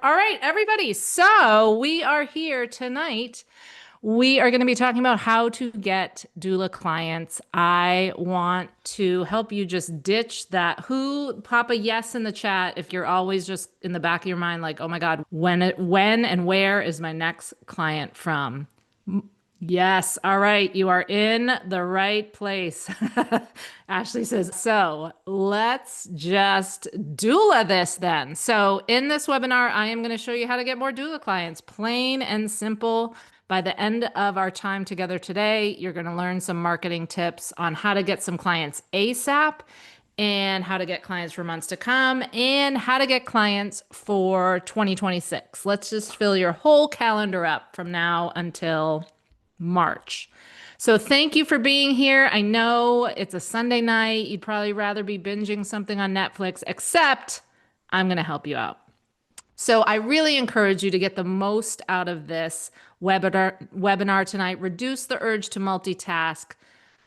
All right, everybody. So we are here tonight. We are going to be talking about how to get doula clients. I want to help you just ditch that who, pop a yes in the chat if you're always just in the back of your mind like, "Oh my God, when and where is my next client from?" Yes. All right. You are in the right place. Ashley says, so let's just doula this then. So, in this webinar, I am going to show you how to get more doula clients, plain and simple. By the end of our time together today, you're going to learn some marketing tips on how to get some clients ASAP and how to get clients for months to come and how to get clients for 2026. Let's just fill your whole calendar up from now until March. So thank you for being here. I know it's a Sunday night. You'd probably rather be binging something on Netflix, except I'm going to help you out. So I really encourage you to get the most out of this webinar tonight. Reduce the urge to multitask.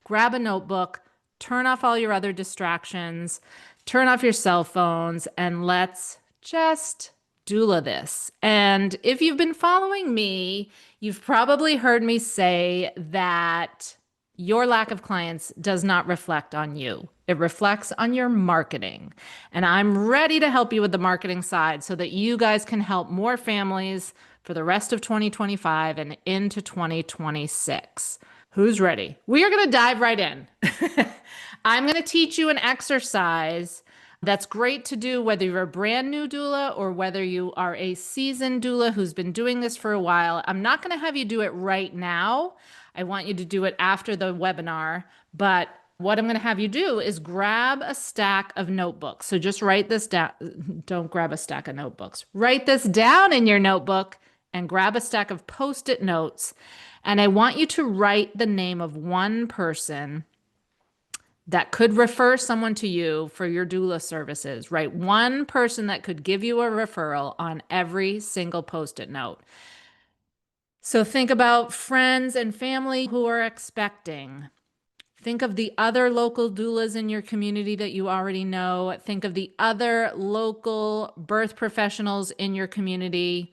Grab a notebook, turn off all your other distractions, turn off your cell phones, and let's just doula this. And if you've been following me, you've probably heard me say that your lack of clients does not reflect on you. It reflects on your marketing. And I'm ready to help you with the marketing side so that you guys can help more families for the rest of 2025 and into 2026. Who's ready? We are going to dive right in. I'm going to teach you an exercise that's great to do whether you're a brand new doula or whether you are a seasoned doula who's been doing this for a while. I'm not going to have you do it right now. I want you to do it after the webinar. But what I'm going to have you do is grab a stack of notebooks. So just write this down. Don't grab a stack of notebooks. Write this down in your notebook and grab a stack of Post-it notes. And I want you to write the name of one person that could refer someone to you for your doula services. Write one person that could give you a referral on every single Post-it note. So think about friends and family who are expecting. Think of the other local doulas in your community that you already know. Think of the other local birth professionals in your community.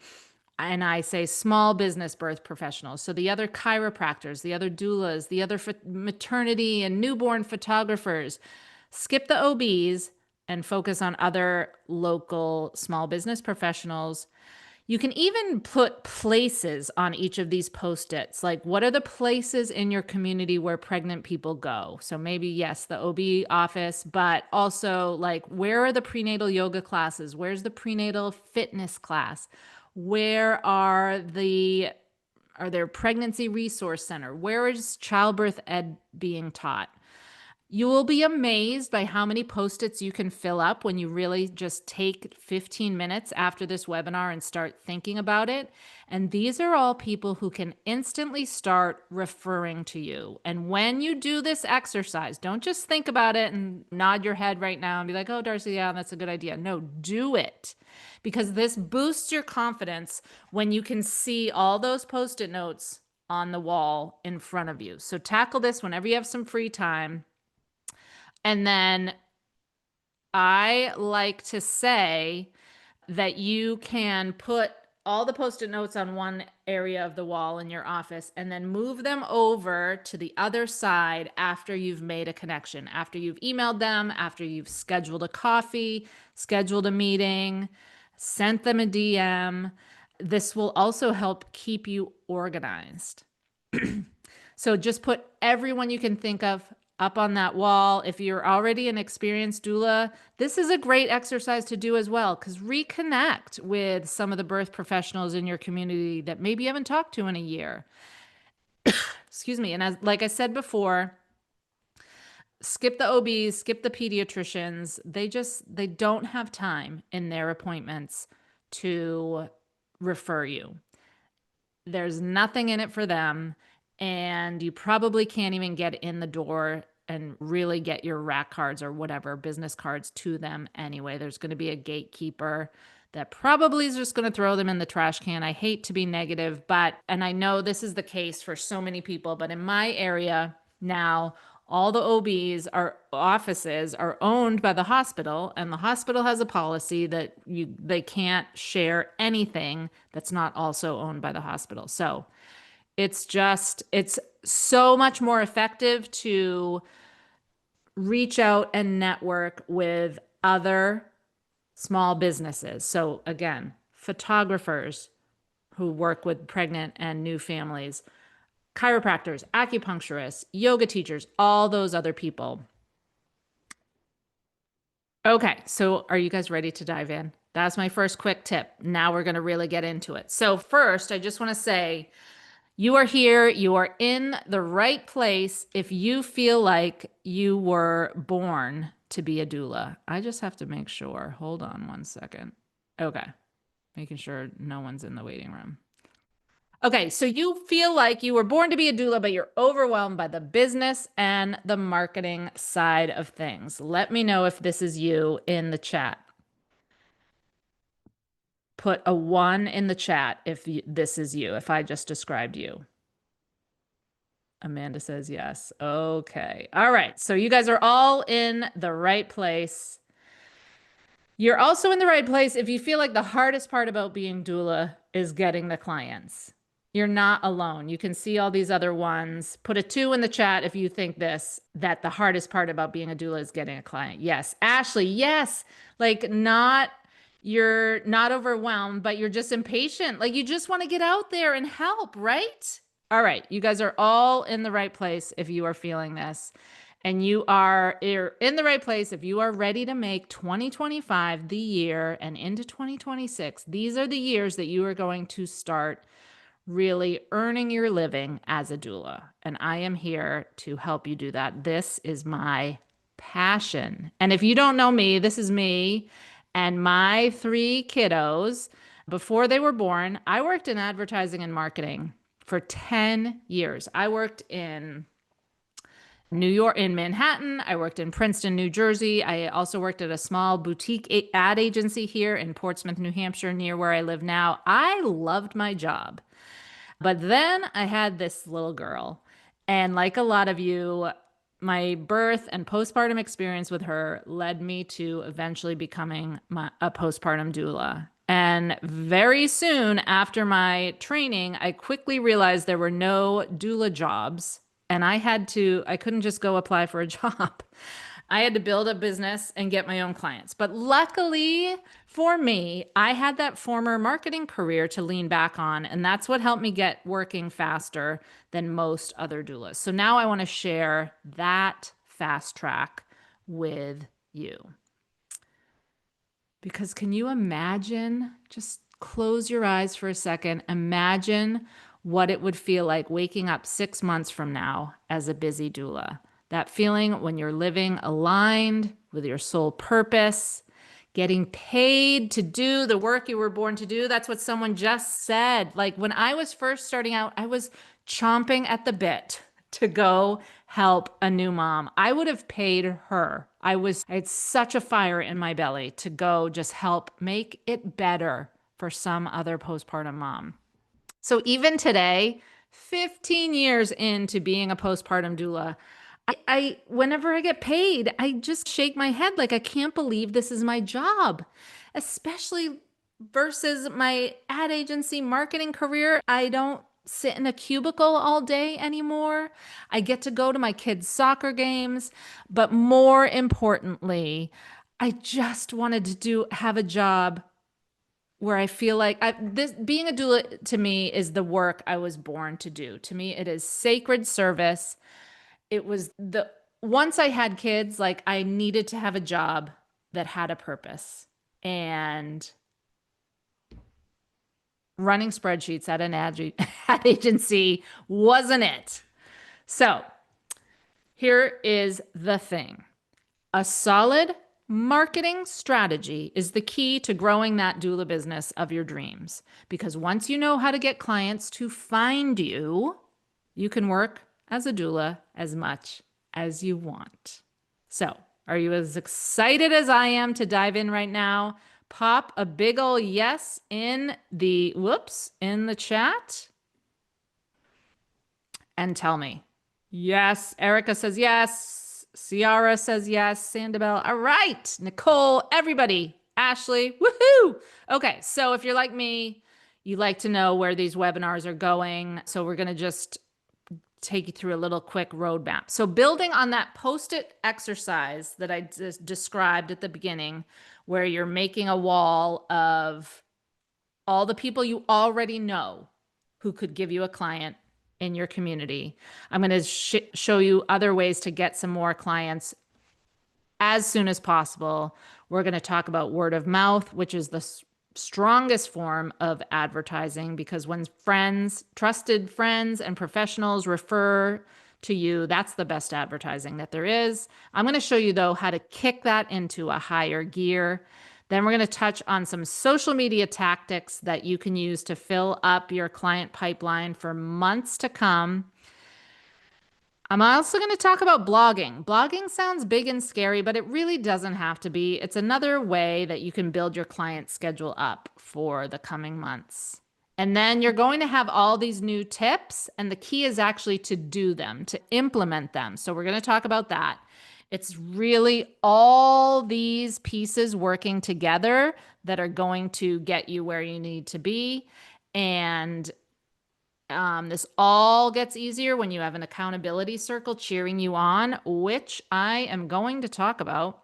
And I say small business birth professionals. So the other chiropractors, the other doulas, the other maternity and newborn photographers. Skip the OBs and focus on other local small business professionals. You can even put places on each of these Post-its. Like, what are the places in your community where pregnant people go? So maybe, yes, the OB office, but also like, where are the prenatal yoga classes? Where's the prenatal fitness class? Where are there pregnancy resource center? Where is childbirth ed being taught? You will be amazed by how many Post-its you can fill up when you really just take 15 minutes after this webinar and start thinking about it. And these are all people who can instantly start referring to you. And when you do this exercise, don't just think about it and nod your head right now and be like, "Oh, Darcy, yeah, that's a good idea." No, do it. Because this boosts your confidence when you can see all those Post-it notes on the wall in front of you. So tackle this whenever you have some free time. And then I like to say that you can put all the Post-it notes on one area of the wall in your office and then move them over to the other side after you've made a connection, after you've emailed them, after you've scheduled a coffee, scheduled a meeting, sent them a DM. This will also help keep you organized. So just put everyone you can think of up on that wall. If you're already an experienced doula, this is a great exercise to do as well, because reconnect with some of the birth professionals in your community that maybe you haven't talked to in a year. Excuse me. And like I said before, skip the OBs, skip the pediatricians. They don't have time in their appointments to refer you. There's nothing in it for them. And you probably can't even get in the door and really get your rack cards or whatever business cards to them anyway. There's going to be a gatekeeper that probably is just going to throw them in the trash can. I hate to be negative, and I know this is the case for so many people, but in my area now, All the OBs are offices are owned by the hospital, and the hospital has a policy that they can't share anything that's not also owned by the hospital. So it's so much more effective to reach out and network with other small businesses. So again, photographers who work with pregnant and new families, chiropractors, acupuncturists, yoga teachers, all those other people. Okay, so are you guys ready to dive in? That's my first quick tip. Now we're going to really get into it. So first, I just want to say you are here, you are in the right place if you feel like you were born to be a doula. I just have to make sure. Hold on one second. Okay, making sure no one's in the waiting room. Okay, so you feel like you were born to be a doula, but you're overwhelmed by the business and the marketing side of things. Let me know if this is you in the chat. Put a 1 in the chat if this is you, if I just described you. Amanda says yes. Okay. All right. So you guys are all in the right place. You're also in the right place if you feel like the hardest part about being doula is getting the clients. You're not alone. You can see all these other ones. Put a 2 in the chat if you think that the hardest part about being a doula is getting a client. Yes. Ashley, yes. Like you're not overwhelmed, but you're just impatient. Like you just want to get out there and help, right? All right. You guys are all in the right place if you are feeling this. And you're in the right place if you are ready to make 2025 the year and into 2026. These are the years that you are going to start really earning your living as a doula. And I am here to help you do that. This is my passion. And if you don't know me, this is me and my 3 kiddos. Before they were born, I worked in advertising and marketing for 10 years. I worked in New York, in Manhattan. I worked in Princeton, New Jersey. I also worked at a small boutique ad agency here in Portsmouth, New Hampshire, near where I live now. I loved my job. But then I had this little girl. And like a lot of you, my birth and postpartum experience with her led me to eventually becoming a postpartum doula. And very soon after my training, I quickly realized there were no doula jobs. And I couldn't just go apply for a job. I had to build a business and get my own clients. But luckily for me, I had that former marketing career to lean back on. And that's what helped me get working faster than most other doulas. So now I want to share that fast track with you. Because can you imagine, just close your eyes for a second, imagine what it would feel like waking up 6 months from now as a busy doula. That feeling when you're living aligned with your soul purpose, getting paid to do the work you were born to do. That's what someone just said. Like when I was first starting out, I was chomping at the bit to go help a new mom. I would have paid her. I had such a fire in my belly to go just help make it better for some other postpartum mom. So even today, 15 years into being a postpartum doula, whenever I get paid, I just shake my head like I can't believe this is my job, especially versus my ad agency marketing career. I don't sit in a cubicle all day anymore. I get to go to my kids' soccer games, but more importantly, I just wanted to have a job where I feel like being a doula to me is the work I was born to do. To me, it is sacred service. Once I had kids, like I needed to have a job that had a purpose, and running spreadsheets at an ad agency wasn't it. So here is the thing. A solid marketing strategy is the key to growing that doula business of your dreams. Because once you know how to get clients to find you, you can work as a doula as much as you want. So, are you as excited as I am to dive in right now? Pop a big ol' yes in the chat and tell me. Yes. Erica says yes. Ciara says yes. Sandabelle. All right. Nicole, everybody. Ashley. Woohoo. Okay. So if you're like me, you like to know where these webinars are going. So we're going to just take you through a little quick roadmap. So building on that post-it exercise that I just described at the beginning, where you're making a wall of all the people you already know who could give you a client in your community. I'm going to show you other ways to get some more clients as soon as possible. We're going to talk about word of mouth, which is the strongest form of advertising, because when friends, trusted friends and professionals refer to you, that's the best advertising that there is. I'm going to show you, though, how to kick that into a higher gear. Then we're going to touch on some social media tactics that you can use to fill up your client pipeline for months to come. I'm also going to talk about blogging. Blogging sounds big and scary, but it really doesn't have to be. It's another way that you can build your client schedule up for the coming months. And then you're going to have all these new tips, and the key is actually to do them, to implement them. So we're going to talk about that. It's really all these pieces working together that are going to get you where you need to be. And this all gets easier when you have an accountability circle cheering you on, which I am going to talk about.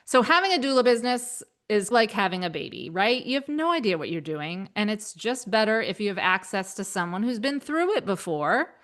So having a doula business is like having a baby, right? You have no idea what you're doing, and it's just better if you have access to someone who's been through it before,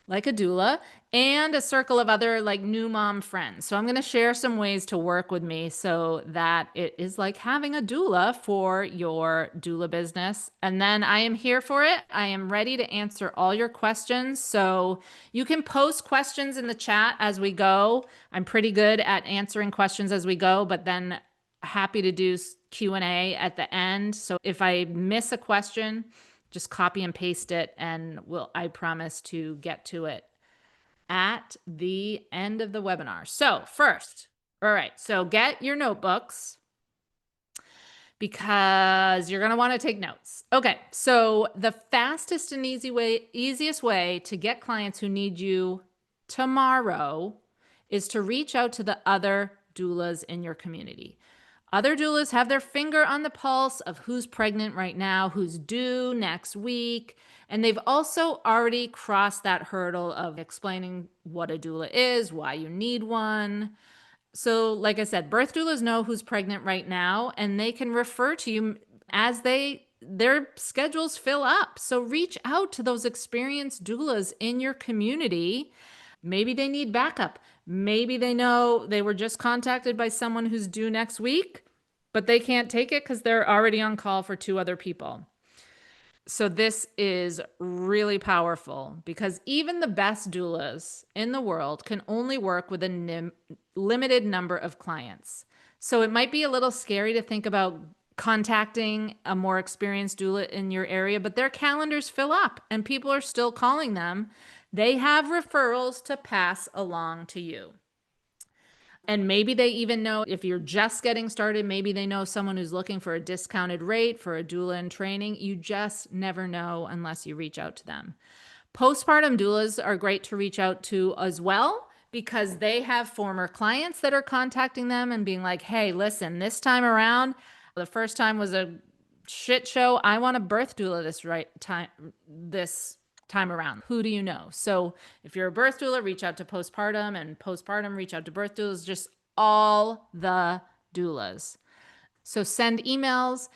like a doula, and a circle of other like new mom friends. So I'm going to share some ways to work with me so that it is like having a doula for your doula business. And then I am here for it. I am ready to answer all your questions. So you can post questions in the chat as we go. I'm pretty good at answering questions as we go, but then happy to do Q&A at the end. So if I miss a question, just copy and paste it, and I promise to get to it at the end of the webinar. So first, all right, so get your notebooks because you're going to want to take notes. Okay, so the fastest and easiest way to get clients who need you tomorrow is to reach out to the other doulas in your community. Other doulas have their finger on the pulse of who's pregnant right now, who's due next week, and they've also already crossed that hurdle of explaining what a doula is, why you need one. So, like I said, birth doulas know who's pregnant right now, and they can refer to you as their schedules fill up. So reach out to those experienced doulas in your community. Maybe they need backup. Maybe they know they were just contacted by someone who's due next week, but they can't take it because they're already on call for 2 other people. So this is really powerful because even the best doulas in the world can only work with a limited number of clients. So it might be a little scary to think about contacting a more experienced doula in your area, but their calendars fill up and people are still calling them. They have referrals to pass along to you. And maybe they even know, if you're just getting started, maybe they know someone who's looking for a discounted rate for a doula in training. You just never know unless you reach out to them. Postpartum doulas are great to reach out to as well, because they have former clients that are contacting them and being like, hey, listen, this time around, the first time was a shit show. I want a birth doula this time around. Who do you know? So if you're a birth doula, reach out to postpartum, and postpartum, reach out to birth doulas, just all the doulas. So send emails,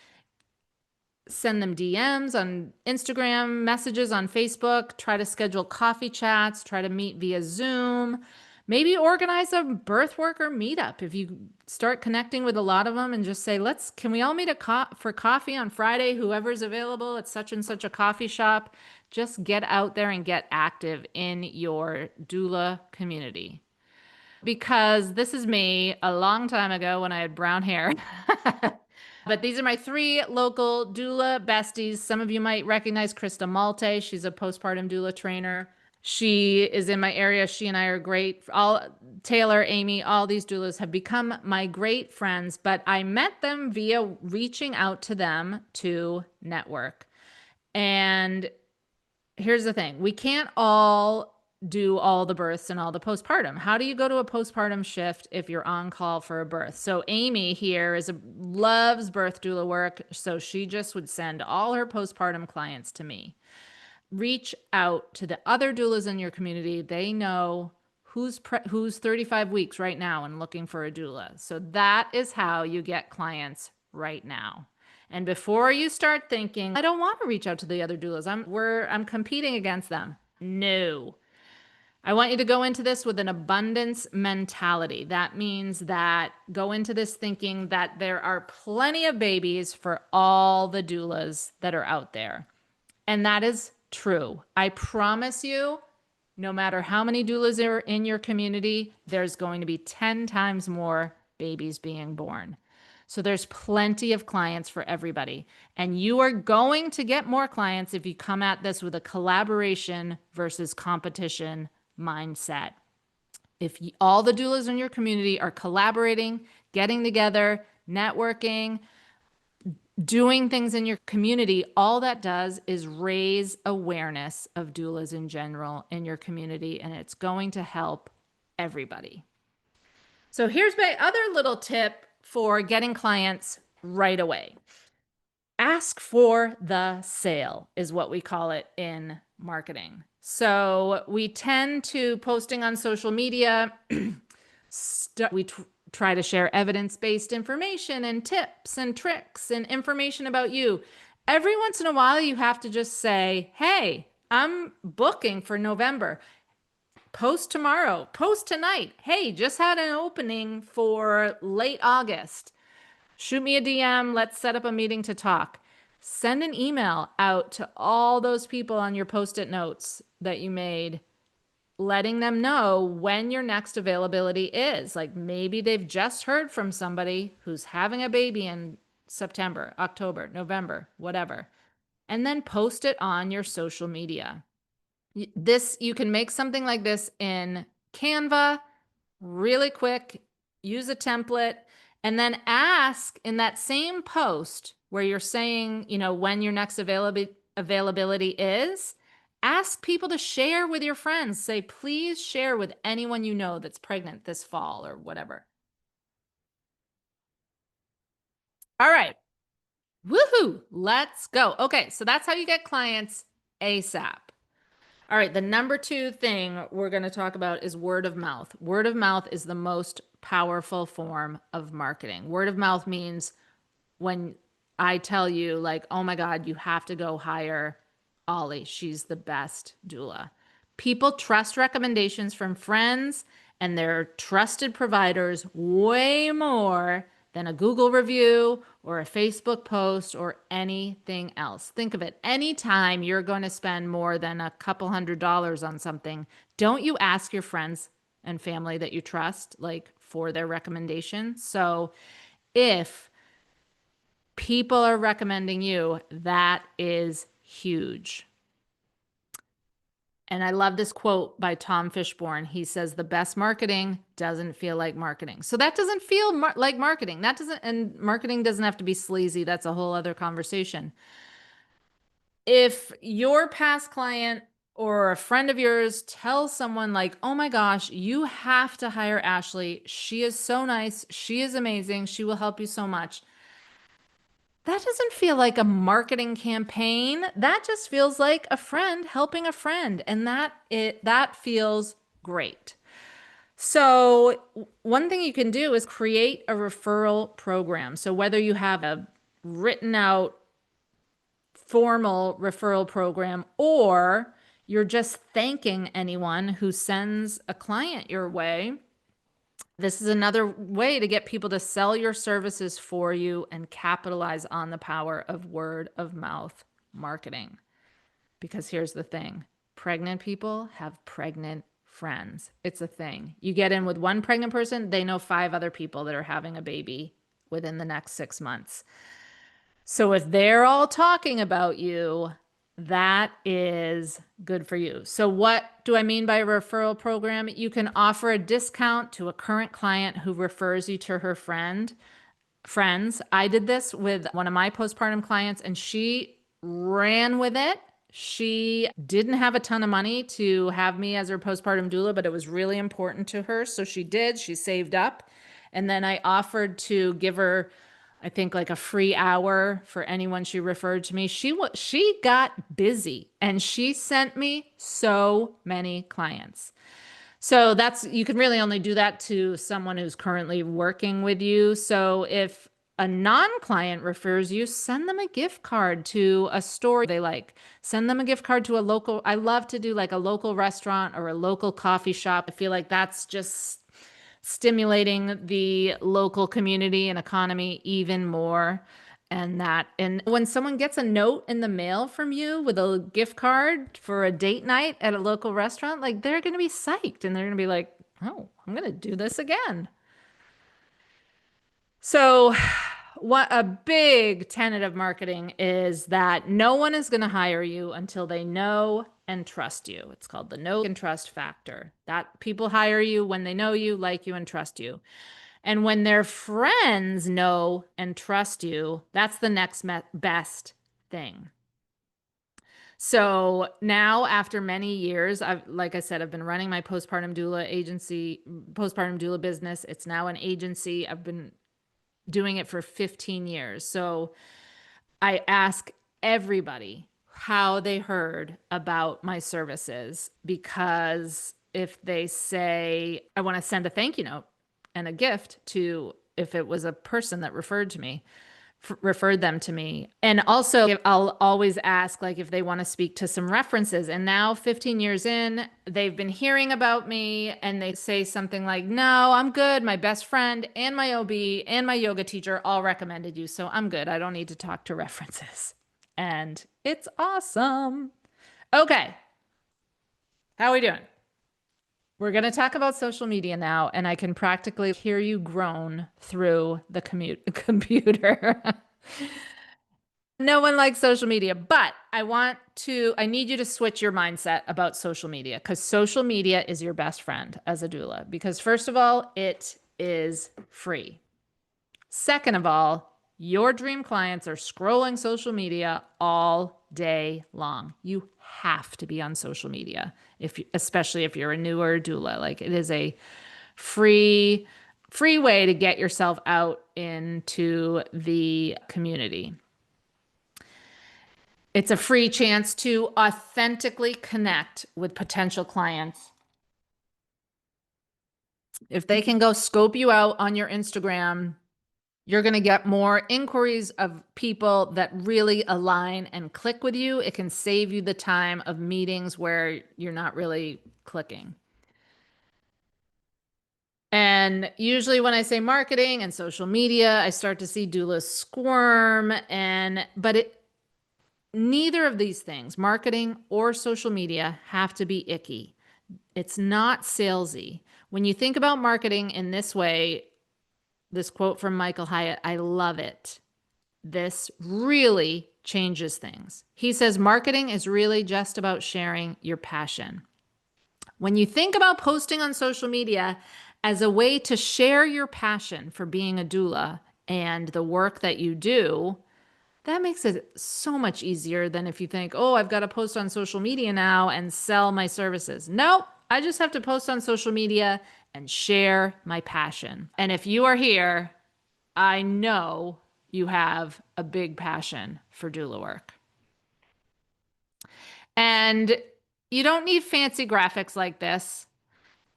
send them DMs on Instagram, messages on Facebook, try to schedule coffee chats, try to meet via Zoom. Maybe organize a birth worker meetup. If you start connecting with a lot of them and just say, can we all meet for coffee on Friday? Whoever's available at such and such a coffee shop. Just get out there and get active in your doula community. Because this is me a long time ago when I had brown hair. But these are my 3 local doula besties. Some of you might recognize Krista Malte. She's a postpartum doula trainer. She is in my area. She and I are great. Taylor, Amy, all these doulas have become my great friends, but I met them via reaching out to them to network. And here's the thing. We can't all do all the births and all the postpartum. How do you go to a postpartum shift if you're on call for a birth? So Amy here loves birth doula work, so she just would send all her postpartum clients to me. Reach out to the other doulas in your community. They know who's 35 weeks right now and looking for a doula. So that is how you get clients right now. And before you start thinking, I don't want to reach out to the other doulas. I'm competing against them. No. I want you to go into this with an abundance mentality. That means that go into this thinking that there are plenty of babies for all the doulas that are out there. And that is true. I promise you, no matter how many doulas are in your community, there's going to be 10 times more babies being born. So there's plenty of clients for everybody. And you are going to get more clients if you come at this with a collaboration versus competition mindset. If all the doulas in your community are collaborating, getting together, networking, doing things in your community, all that does is raise awareness of doulas in general in your community, and it's going to help everybody. So here's my other little tip for getting clients right away. Ask for the sale is what we call it in marketing. So we tend to posting on social media, we try to share evidence-based information and tips and tricks and information about you. Every once in a while, you have to just say, hey, I'm booking for November. Post tomorrow, post tonight. Hey, just had an opening for late August. Shoot me a DM. Let's set up a meeting to talk. Send an email out to all those people on your Post-it notes that you made, letting them know when your next availability is. Like maybe they've just heard from somebody who's having a baby in September, October, November, whatever. And then post it on your social media. You can make something like this in Canva really quick, use a template, and then ask in that same post where you're saying, when your next availability is, ask people to share with your friends. Say, please share with anyone you know that's pregnant this fall or whatever. All right. Woohoo. Let's go. Okay. So that's how you get clients ASAP. All right. The number 2 thing we're going to talk about is word of mouth. Word of mouth is the most powerful form of marketing. Word of mouth means when I tell you like, oh my God, you have to go hire Ollie. She's the best doula. People trust recommendations from friends and their trusted providers way more than a Google review or a Facebook post or anything else. Think of it. Anytime you're going to spend more than a couple $100s on something, don't you ask your friends and family that you trust, like for their recommendation? So if people are recommending you, that is huge. And I love this quote by Tom Fishborn. He says, the best marketing doesn't feel like marketing. So that doesn't feel like marketing. And marketing doesn't have to be sleazy. That's a whole other conversation. If your past client or a friend of yours tells someone like, oh my gosh, you have to hire Ashley. She is so nice. She is amazing. She will help you so much. That doesn't feel like a marketing campaign. That just feels like a friend helping a friend. And that feels great. So one thing you can do is create a referral program. So whether you have a written out formal referral program or you're just thanking anyone who sends a client your way, this is another way to get people to sell your services for you and capitalize on the power of word of mouth marketing. Because here's the thing, pregnant people have pregnant friends. It's a thing. You get in with one pregnant person, they know 5 other people that are having a baby within the next 6 months. So if they're all talking about you, that is good for you. So what do I mean by a referral program? You can offer a discount to a current client who refers you to her friends. I did this with one of my postpartum clients and she ran with it. She didn't have a ton of money to have me as her postpartum doula, but it was really important to her. So she did. She saved up. And then I offered to give her, I think, like a free hour for anyone she referred to me. She got busy and she sent me so many clients. So that's, you can really only do that to someone who's currently working with you. So if a non-client refers you, send them a gift card to a store they like. Send them a gift card to a local, I love to do like a local restaurant or a local coffee shop. I feel like that's just stimulating the local community and economy even more. And when someone gets a note in the mail from you with a gift card for a date night at a local restaurant, like they're going to be psyched and they're going to be like, oh, I'm going to do this again. So, what a big tenet of marketing is that no one is going to hire you until they know and trust you. It's called the know and trust factor. That people hire you when they know you, like you, and trust you. And when their friends know and trust you, that's the next best thing. So now, after many years, like I said, I've been running my postpartum doula agency, postpartum doula business. It's now an agency. I've been doing it for 15 years. So I ask everybody how they heard about my services, because if they say, I want to send a thank you note and a gift to, if it was a person that referred them to me. And also I'll always ask like if they want to speak to some references. And now 15 years in, they've been hearing about me and they say something like, no, I'm good. My best friend and my OB and my yoga teacher all recommended you. So I'm good. I don't need to talk to references. And it's awesome. Okay. How are we doing? We're going to talk about social media now, and I can practically hear you groan through the computer. No one likes social media, but I need you to switch your mindset about social media, because social media is your best friend as a doula. Because first of all, it is free. Second of all, your dream clients are scrolling social media all day long. You have to be on social media, especially if you're a newer doula. Like, it is a free way to get yourself out into the community. It's a free chance to authentically connect with potential clients. If they can go scope you out on your Instagram, you're going to get more inquiries of people that really align and click with you. It can save you the time of meetings where you're not really clicking. And usually when I say marketing and social media, I start to see doulas squirm, but neither of these things, marketing or social media, have to be icky. It's not salesy. When you think about marketing in this way, this quote from Michael Hyatt, I love it. This really changes things. He says, marketing is really just about sharing your passion. When you think about posting on social media as a way to share your passion for being a doula and the work that you do, that makes it so much easier than if you think, oh, I've got to post on social media now and sell my services. Nope, I just have to post on social media and share my passion. And if you are here, I know you have a big passion for doula work. And you don't need fancy graphics like this.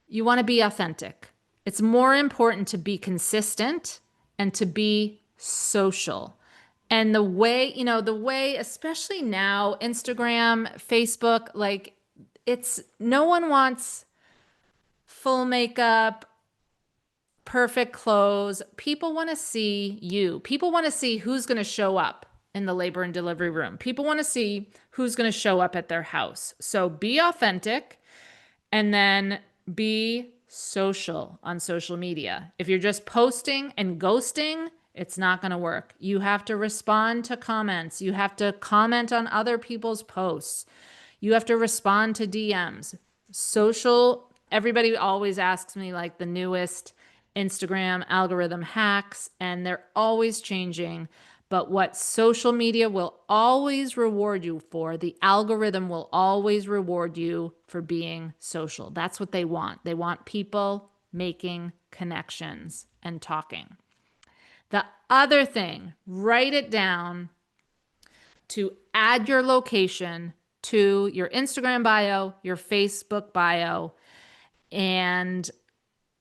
You want to be authentic. It's more important to be consistent and to be social. And the way, especially now, Instagram, Facebook, like no one wants full makeup, perfect clothes. People want to see you. People want to see who's going to show up in the labor and delivery room. People want to see who's going to show up at their house. So be authentic and then be social on social media. If you're just posting and ghosting, it's not going to work. You have to respond to comments. You have to comment on other people's posts. You have to respond to DMs. Everybody always asks me like the newest Instagram algorithm hacks, and they're always changing. But what social media will always reward you for, the algorithm will always reward you for being social. That's what they want. They want people making connections and talking. The other thing, write it down to add your location to your Instagram bio, your Facebook bio, and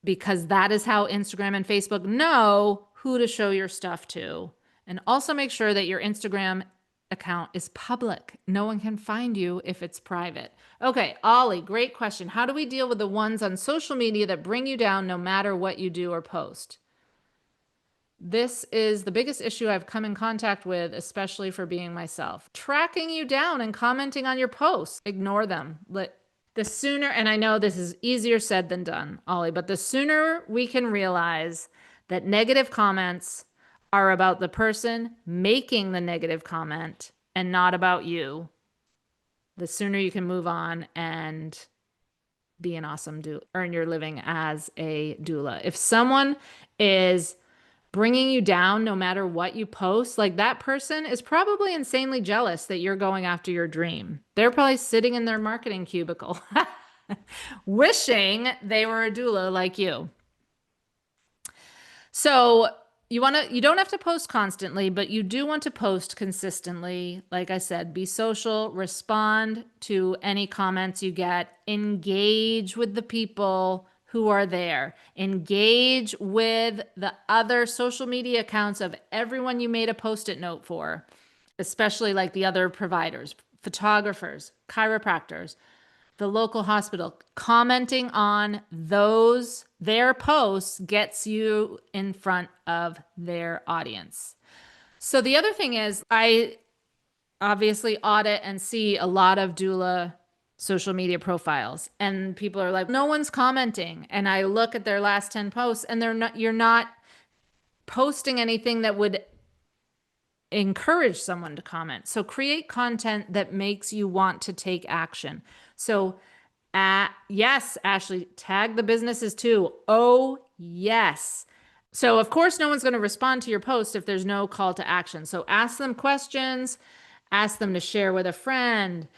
because that is how Instagram and Facebook know who to show your stuff to. And also make sure that your Instagram account is public. No one can find you if it's private. Okay, Ollie, great question. How do we deal with the ones on social media that bring you down no matter what you do or post? This is the biggest issue I've come in contact with, especially for being myself. Tracking you down and commenting on your posts. Ignore them. The sooner, and I know this is easier said than done, Ollie, but the sooner we can realize that negative comments are about the person making the negative comment and not about you, the sooner you can move on and be an awesome doula, earn your living as a doula. If someone is bringing you down no matter what you post, like that person is probably insanely jealous that you're going after your dream. They're probably sitting in their marketing cubicle wishing they were a doula like you. So you don't have to post constantly, but you do want to post consistently. Like I said, be social, respond to any comments you get, engage with the people who are there, engage with the other social media accounts of everyone you made a post-it note for, especially like the other providers, photographers, chiropractors, the local hospital. Commenting on their posts gets you in front of their audience. So the other thing is, I obviously audit and see a lot of doula social media profiles, and people are like, no one's commenting. And I look at their last 10 posts and you're not posting anything that would encourage someone to comment. So create content that makes you want to take action. So yes, Ashley, tag the businesses too. Oh, yes. So of course, no one's going to respond to your post if there's no call to action. So ask them questions, ask them to share with a friend,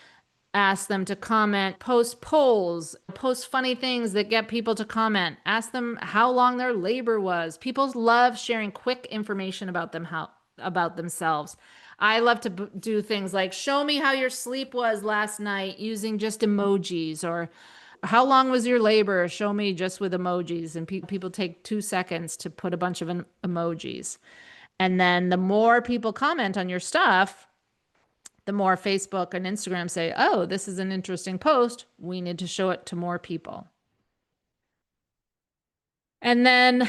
ask them to comment, post polls, post funny things that get people to comment, ask them how long their labor was. People love sharing quick information about about themselves. I love to do things like show me how your sleep was last night using just emojis, or how long was your labor? Show me just with emojis. And people take 2 seconds to put a bunch of emojis. And then the more people comment on your stuff, the more Facebook and Instagram say, oh, this is an interesting post. We need to show it to more people. And then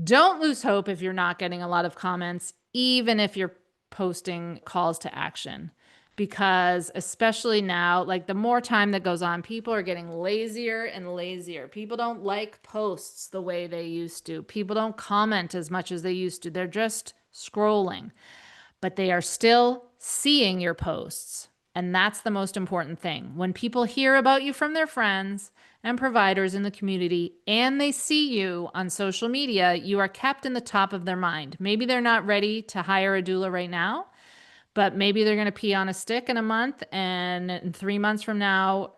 don't lose hope if you're not getting a lot of comments, even if you're posting calls to action. Because especially now, like the more time that goes on, people are getting lazier and lazier. People don't like posts the way they used to. People don't comment as much as they used to. They're just scrolling, but they are still seeing your posts. And that's the most important thing. When people hear about you from their friends and providers in the community and they see you on social media, you are kept in the top of their mind. Maybe they're not ready to hire a doula right now, but maybe they're going to pee on a stick in a month, and in 3 months from now,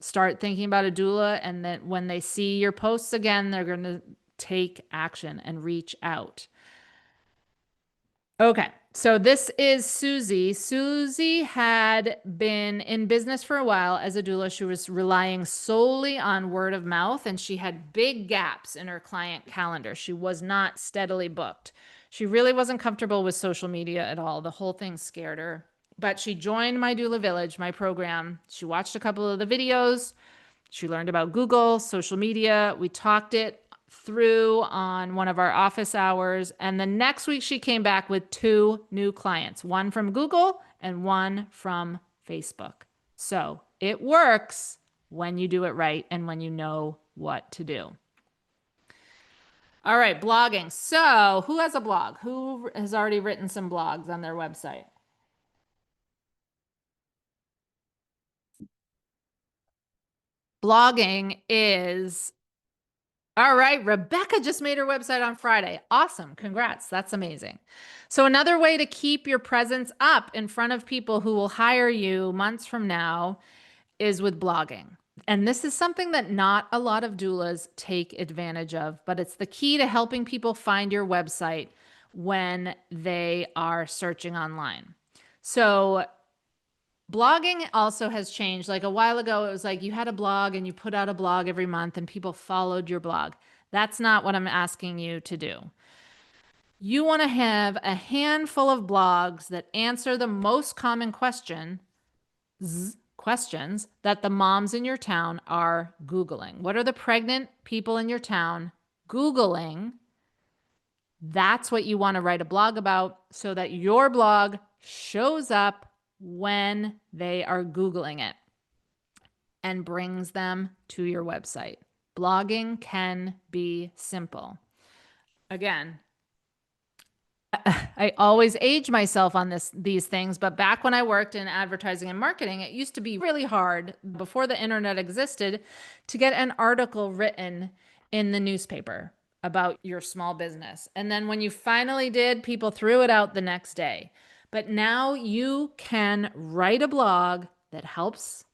start thinking about a doula. And then when they see your posts again, they're going to take action and reach out. Okay, so this is Susie. Susie had been in business for a while as a doula. She was relying solely on word of mouth, and she had big gaps in her client calendar. She was not steadily booked. She really wasn't comfortable with social media at all. The whole thing scared her. But she joined my Doula Village, my program. She watched a couple of the videos. She learned about Google, social media. We talked it through on one of our office hours. And the next week she came back with 2 new clients, one from Google and one from Facebook. So it works when you do it right and when you know what to do. All right, blogging. So who has a blog? Who has already written some blogs on their website? Blogging is All right, Rebecca just made her website on Friday. Awesome. Congrats. That's amazing. So, another way to keep your presence up in front of people who will hire you months from now is with blogging. And this is something that not a lot of doulas take advantage of, but it's the key to helping people find your website when they are searching online. So, blogging also has changed. Like a while ago, it was like you had a blog and you put out a blog every month and people followed your blog. That's not what I'm asking you to do. You want to have a handful of blogs that answer the most common questions that the moms in your town are Googling. What are the pregnant people in your town Googling? That's what you want to write a blog about so that your blog shows up when they are Googling it and brings them to your website. Blogging can be simple. Again, I always age myself on these things, but back when I worked in advertising and marketing, it used to be really hard before the internet existed to get an article written in the newspaper about your small business. And then when you finally did, people threw it out the next day. But now you can write a blog that helps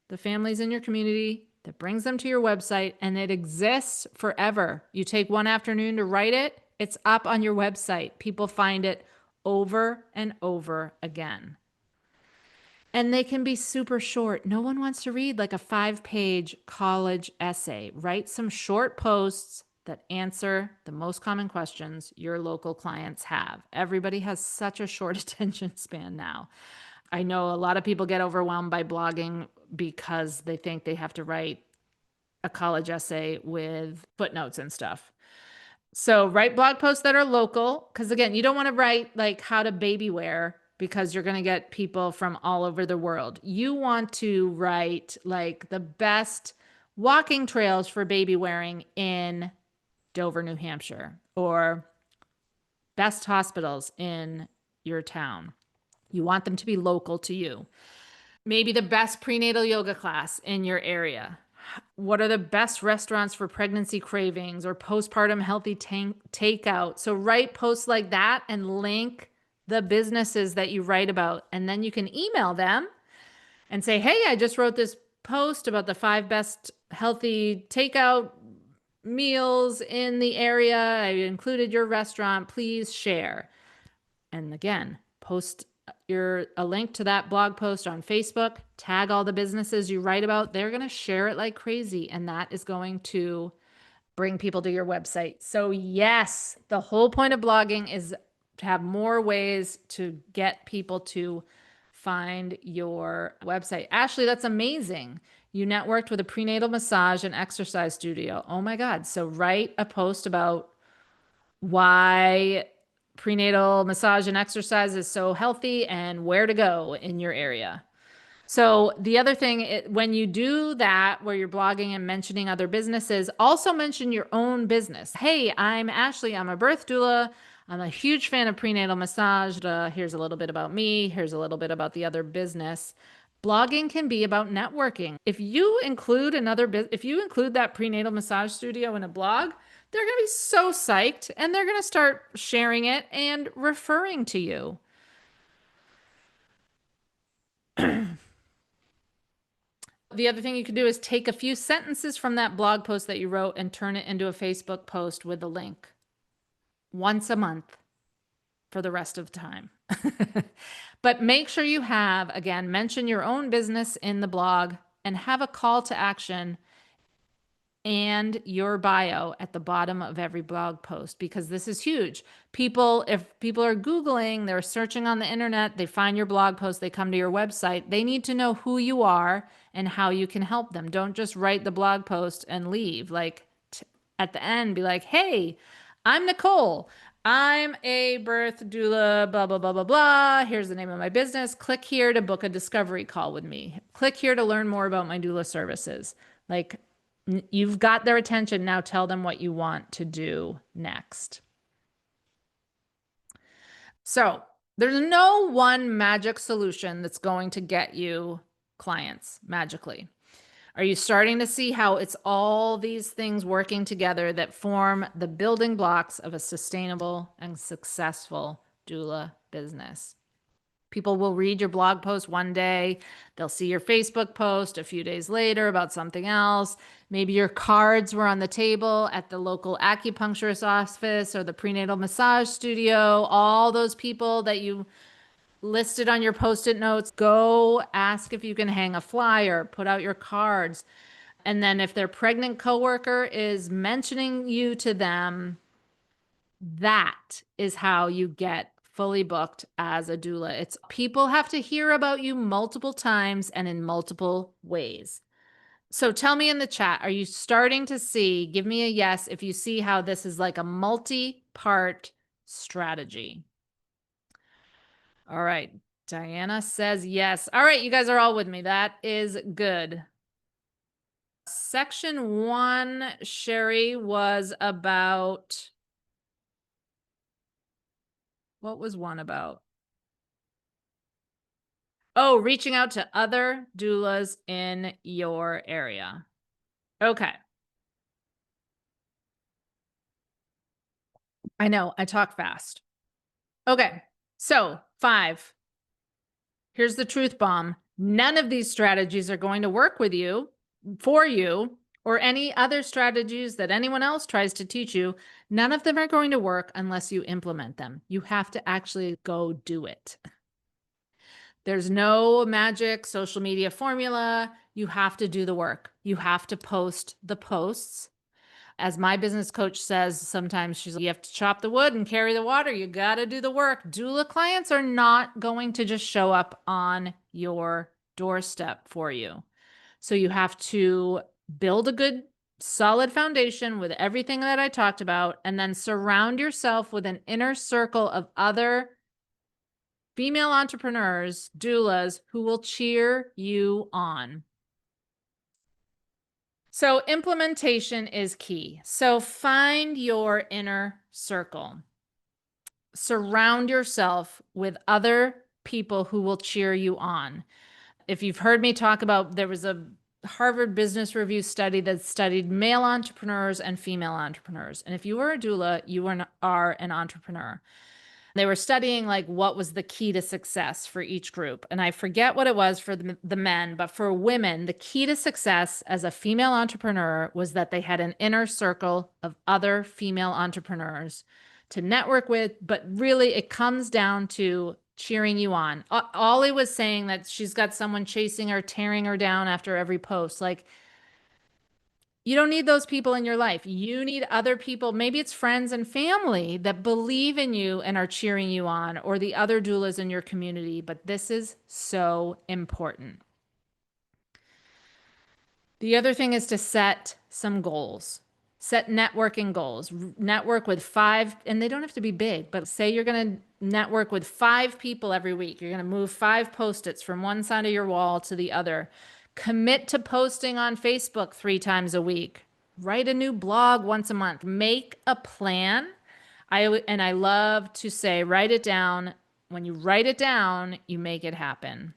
the families in your community, that brings them to your website, and it exists forever. You take one afternoon to write it, it's up on your website. People find it over and over again. And they can be super short. No one wants to read like a 5-page college essay. Write some short posts that answer the most common questions your local clients have. Everybody has such a short attention span now. I know a lot of people get overwhelmed by blogging because they think they have to write a college essay with footnotes and stuff. So write blog posts that are local, because again, you don't want to write like how to baby wear because you're going to get people from all over the world. You want to write like the best walking trails for baby wearing in Dover, New Hampshire, or best hospitals in your town. You want them to be local to you. Maybe the best prenatal yoga class in your area. What are the best restaurants for pregnancy cravings or postpartum healthy takeout? So write posts like that and link the businesses that you write about. And then you can email them and say, hey, I just wrote this post about the 5 best healthy takeout meals in the area. I included your restaurant. Please share. And again, post a link to that blog post on Facebook, tag all the businesses you write about. They're going to share it like crazy. And that is going to bring people to your website. So yes, the whole point of blogging is to have more ways to get people to find your website. Ashley, that's amazing. You networked with a prenatal massage and exercise studio. Oh my God. So write a post about why prenatal massage and exercise is so healthy and where to go in your area. So the other thing, when you do that, where you're blogging and mentioning other businesses, also mention your own business. Hey, I'm Ashley. I'm a birth doula. I'm a huge fan of prenatal massage. Here's a little bit about me. Here's a little bit about the other business. Blogging can be about networking. If you include if you include that prenatal massage studio in a blog, they're going to be so psyched and they're going to start sharing it and referring to you. The other thing you can do is take a few sentences from that blog post that you wrote and turn it into a Facebook post with a link once a month for the rest of the time. But make sure you have, again, mention your own business in the blog and have a call to action and your bio at the bottom of every blog post, because this is huge. If people are Googling, they're searching on the internet, they find your blog post, they come to your website, they need to know who you are and how you can help them. Don't just write the blog post and leave. Like at the end, be like, hey, I'm Nicole. I'm a birth doula, blah, blah, blah, blah, blah. Here's the name of my business. Click here to book a discovery call with me. Click here to learn more about my doula services. Like, you've got their attention. Now tell them what you want to do next. So there's no one magic solution that's going to get you clients magically. Are you starting to see how it's all these things working together that form the building blocks of a sustainable and successful doula business? People will read your blog post one day. They'll see your Facebook post a few days later about something else. Maybe your cards were on the table at the local acupuncturist office or the prenatal massage studio. All those people that you listed on your post-it notes, go ask if you can hang a flyer, put out your cards. And then if their pregnant coworker is mentioning you to them, that is how you get fully booked as a doula. It's people have to hear about you multiple times and in multiple ways. So tell me in the chat, are you starting to see, give me a yes if you see how this is like a multi-part strategy. All right. Diana says yes. All right, you guys are all with me. That is good. Section 1, Sherry, was about, what was 1 about? Oh, reaching out to other doulas in your area. Okay. I know, I talk fast. Okay, so 5. Here's the truth bomb. None of these strategies are going to work with you, for you, or any other strategies that anyone else tries to teach you. None of them are going to work unless you implement them. You have to actually go do it. There's no magic social media formula. You have to do the work. You have to post the posts. As my business coach says, sometimes she's like, you have to chop the wood and carry the water. You got to do the work. Doula clients are not going to just show up on your doorstep for you. So you have to build a good, solid foundation with everything that I talked about, and then surround yourself with an inner circle of other female entrepreneurs, doulas, who will cheer you on. So implementation is key. So find your inner circle. Surround yourself with other people who will cheer you on. If you've heard me talk about, there was a Harvard Business Review study that studied male entrepreneurs and female entrepreneurs. And if you are a doula, you are an entrepreneur. They were studying like what was the key to success for each group. And I forget what it was for the men, but for women, the key to success as a female entrepreneur was that they had an inner circle of other female entrepreneurs to network with. But really, it comes down to cheering you on. Ollie was saying that she's got someone chasing her, tearing her down after every post. Like, you don't need those people in your life. You need other people. Maybe it's friends and family that believe in you and are cheering you on, or the other doulas in your community. But this is so important. The other thing is to set some goals. Set networking goals. Network with 5, and they don't have to be big, but say you're going to network with 5 people every week. You're going to move 5 Post-its from one side of your wall to the other. Commit to posting on Facebook 3 times a week. Write a new blog once a month. Make a plan. I love to say, write it down. When you write it down, you make it happen.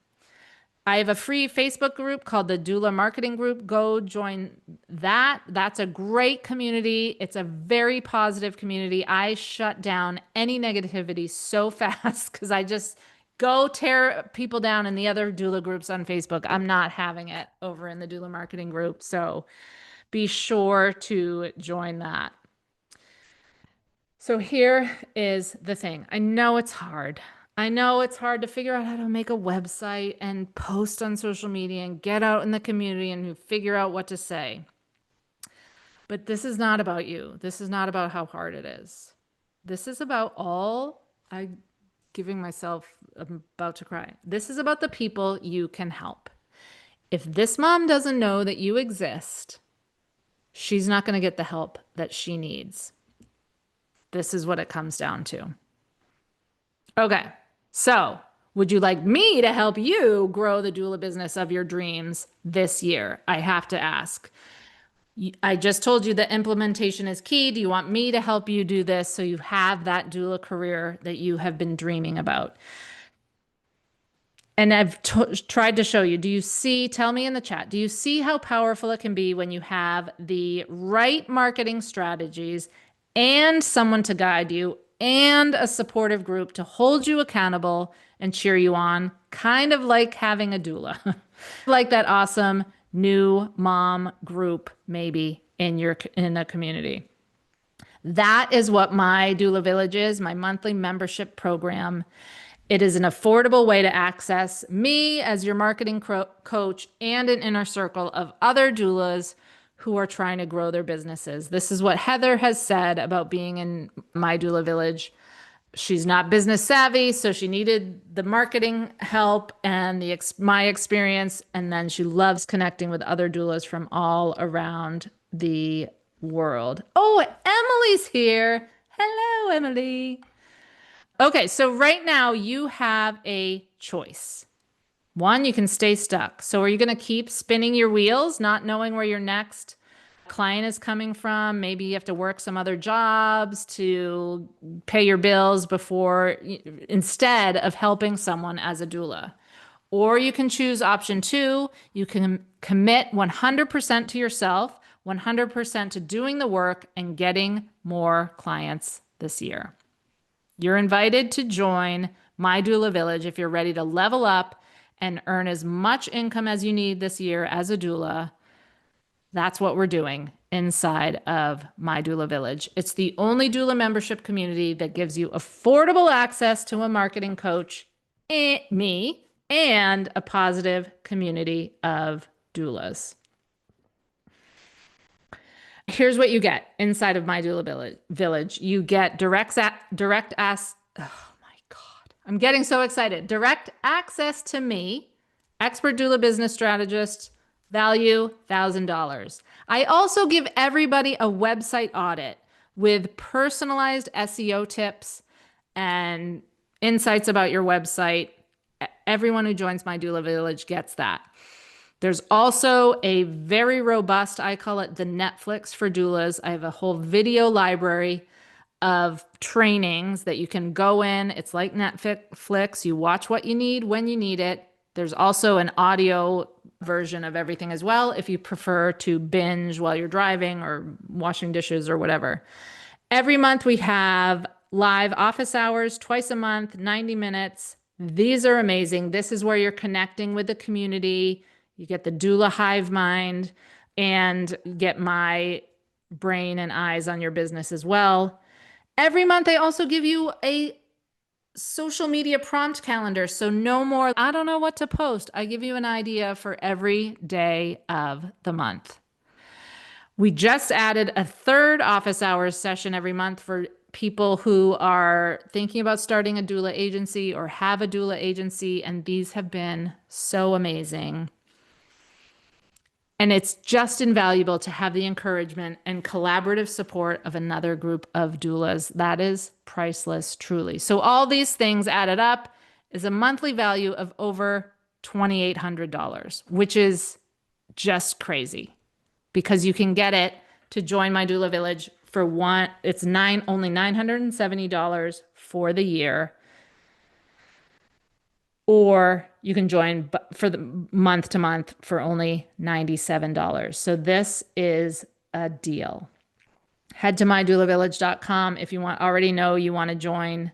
I have a free Facebook group called the Doula Marketing Group. Go join that. That's a great community. It's a very positive community. I shut down any negativity so fast because I just go tear people down in the other doula groups on Facebook. I'm not having it over in the Doula Marketing Group. So be sure to join that. So here is the thing. I know it's hard. I know it's hard to figure out how to make a website and post on social media and get out in the community and figure out what to say. But this is not about you. This is not about how hard it is. This is about I'm about to cry. This is about the people you can help. If this mom doesn't know that you exist, she's not going to get the help that she needs. This is what it comes down to. Okay. So, would you like me to help you grow the doula business of your dreams this year? I have to ask. I just told you that implementation is key. Do you want me to help you do this so you have that doula career that you have been dreaming about? And I've tried to show you. Do you see? Tell me in the chat. Do you see how powerful it can be when you have the right marketing strategies and someone to guide you and a supportive group to hold you accountable and cheer you on? Kind of like having a doula, like that awesome new mom group, maybe in a community. That is what my Doula Village is, my monthly membership program. It is an affordable way to access me as your marketing coach and an inner circle of other doulas who are trying to grow their businesses. This is what Heather has said about being in my Doula Village. She's not business savvy, so she needed the marketing help and my experience. And then she loves connecting with other doulas from all around the world. Oh, Emily's here. Hello, Emily. Okay, so right now you have a choice. One, you can stay stuck. So are you going to keep spinning your wheels, not knowing where your next client is coming from? Maybe you have to work some other jobs to pay your bills instead of helping someone as a doula. Or you can choose option two. You can commit 100% to yourself, 100% to doing the work and getting more clients this year. You're invited to join my Doula Village if you're ready to level up and earn as much income as you need this year as a doula. That's what we're doing inside of my Doula Village. It's the only doula membership community that gives you affordable access to a marketing coach, me, and a positive community of doulas. Here's what you get inside of my Doula Village. You get direct access. Oh my God. I'm getting so excited. Direct access to me, expert doula business strategist, value $1,000. I also give everybody a website audit with personalized SEO tips and insights about your website. Everyone who joins my Doula Village gets that. There's also a very robust, I call it the Netflix for doulas. I have a whole video library of trainings that you can go in. It's like Netflix. You watch what you need when you need it. There's also an audio version of everything as well if you prefer to binge while you're driving or washing dishes or whatever. Every month we have live office hours, twice a month, 90 minutes. These are amazing. This is where you're connecting with the community. You get the doula hive mind and get my brain and eyes on your business as well. Every month, I also give you a social media prompt calendar. So no more, I don't know what to post. I give you an idea for every day of the month. We just added a third office hours session every month for people who are thinking about starting a doula agency or have a doula agency. And these have been so amazing. And it's just invaluable to have the encouragement and collaborative support of another group of doulas. That is priceless, truly. So all these things added up is a monthly value of over $2,800, which is just crazy because you can get it to join my Doula Village for only $970 for the year. Or you can join for the month to month for only $97. So this is a deal. Head to mydoulavillage.com if you already know you want to join.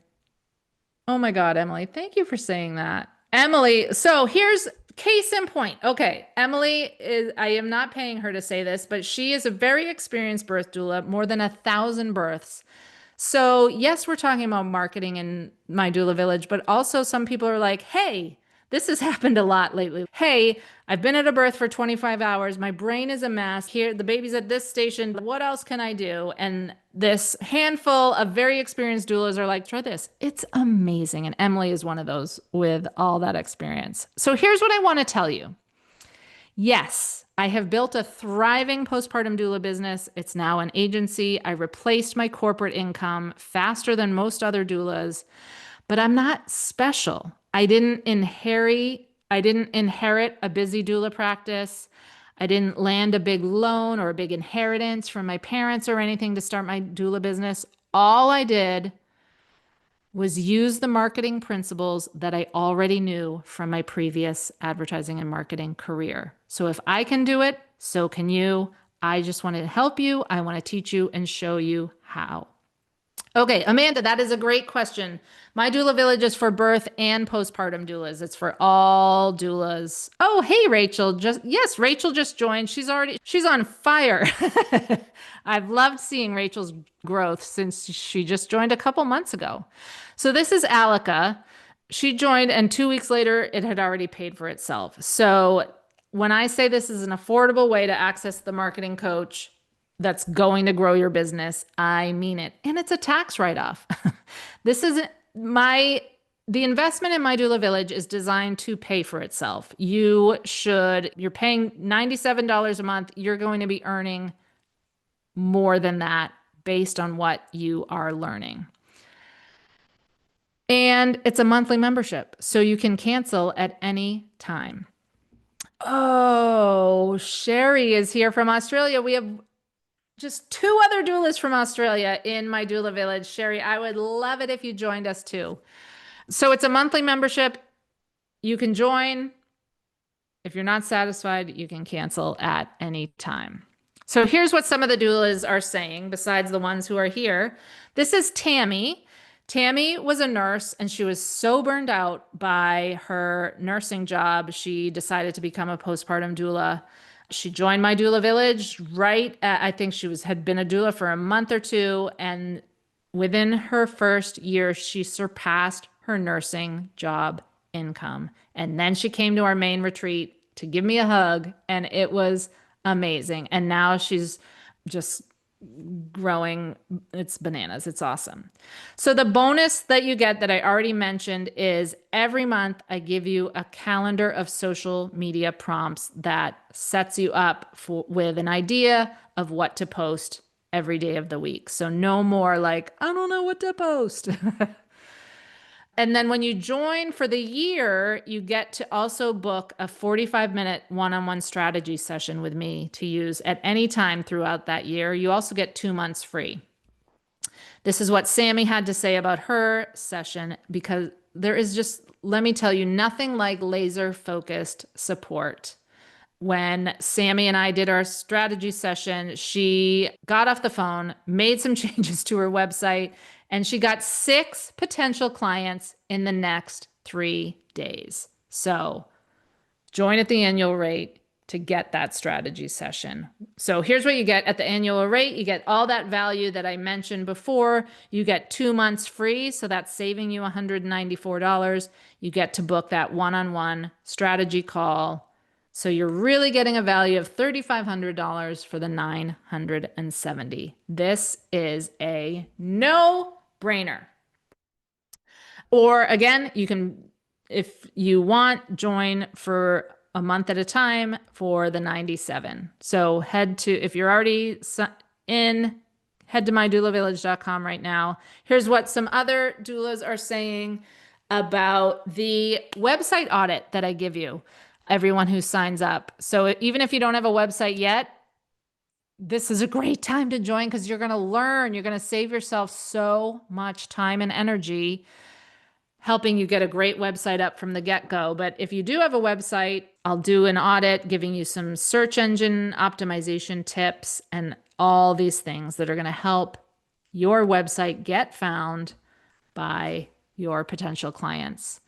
Oh my God, Emily, thank you for saying that. Emily, so here's case in point. Okay, I am not paying her to say this, but she is a very experienced birth doula, more than 1,000 births. So yes, we're talking about marketing in my Doula Village, but also some people are like, hey, this has happened a lot lately. Hey, I've been at a birth for 25 hours. My brain is a mess. Here, the baby's at this station. What else can I do? And this handful of very experienced doulas are like, try this. It's amazing. And Emily is one of those with all that experience. So here's what I want to tell you. Yes, I have built a thriving postpartum doula business. It's now an agency. I replaced my corporate income faster than most other doulas, but I'm not special. I didn't inherit a busy doula practice. I didn't land a big loan or a big inheritance from my parents or anything to start my doula business. All I did was use the marketing principles that I already knew from my previous advertising and marketing career. So if I can do it, so can you. I just want to help you. I want to teach you and show you how. Okay, Amanda, that is a great question. My doula village is for birth and postpartum doulas. It's for all doulas. Oh, hey, Rachel. Yes, Rachel just joined. She's on fire. I've loved seeing Rachel's growth since she just joined a couple months ago. So this is Alika. She joined, and 2 weeks later, it had already paid for itself. So when I say this is an affordable way to access the marketing coach that's going to grow your business, I mean it. And it's a tax write-off. This is the investment in My Doula Village is designed to pay for itself. You're paying $97 a month. You're going to be earning more than that based on what you are learning. And it's a monthly membership, so you can cancel at any time. Oh, Sherry is here from Australia. We have just 2 other doulas from Australia in My Doula Village. Sherry, I would love it if you joined us too. So it's a monthly membership. You can join. If you're not satisfied, you can cancel at any time. So here's what some of the doulas are saying, besides the ones who are here. This is Tammy. Tammy was a nurse, and she was so burned out by her nursing job, she decided to become a postpartum doula. She joined My Doula Village I think had been a doula for a month or 2, and within her first year, she surpassed her nursing job income. And then she came to our main retreat to give me a hug, and it was amazing. And now she's just growing. It's bananas. It's awesome. So the bonus that you get that I already mentioned is every month I give you a calendar of social media prompts that sets you up with an idea of what to post every day of the week. So no more like, I don't know what to post. And then when you join for the year, you get to also book a 45-minute one-on-one strategy session with me to use at any time throughout that year. You also get 2 months free. This is what Sammy had to say about her session, because there is just, let me tell you, nothing like laser-focused support. When Sammy and I did our strategy session, she got off the phone, made some changes to her website, and she got 6 potential clients in the next 3 days. So join at the annual rate to get that strategy session. So here's what you get at the annual rate. You get all that value that I mentioned before. You get 2 months free, so that's saving you $194. You get to book that one-on-one strategy call. So you're really getting a value of $3,500 for the $970. This is a no-brainer. Or again, you can, if you want, join for a month at a time for the $97. So if you're already in, head to mydoulavillage.com right now. Here's what some other doulas are saying about the website audit that I give you. Everyone who signs up. So even if you don't have a website yet, this is a great time to join, because you're going to learn. You're going to save yourself so much time and energy helping you get a great website up from the get-go. But if you do have a website, I'll do an audit giving you some search engine optimization tips and all these things that are going to help your website get found by your potential clients.